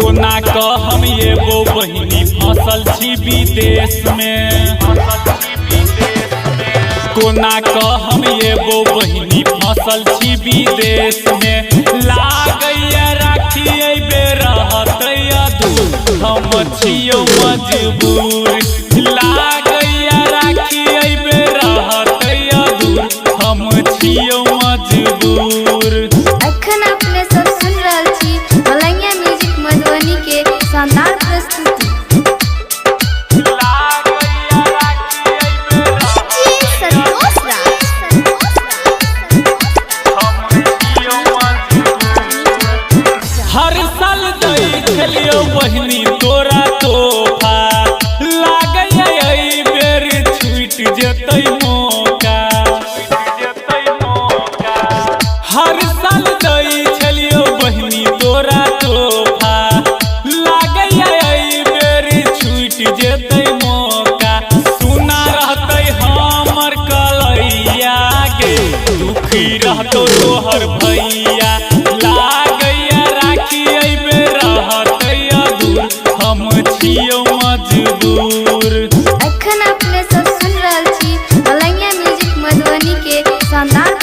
कोना कह हम एगो बहिनी फसल छी विदेश में। कोना कह हम एगो बहिनी फसल छी विदेश में। लागैया राखी अइबे रहतैया दूर हम छियौ मजबूर। लागैया राखी अइबे रहतैया दूर हम छियौ मजबूर। अखन अपने सब सुन रहल छी मलंगिया म्यूजिक मधुबनी के शानदार प्रस्तुति। हर साल दई खेलियो बहिनी तोरा तोहफा। लागैया एहि बेर छूट जेतै मौका। हर साल दई खेलियो बहिनी तोरा तोहफा। लागैया एहि बेर छूट जेतै मौका। सुना रहतै हमर कलैया गे दुखी रहतौ तोहर भैया। लागैया राखी अइबे रहतैया दूर हम छियौ मजबूर। अखन अपने सब सुन रहल छी मलंगिया म्यूजिक मधुबनी के शानदार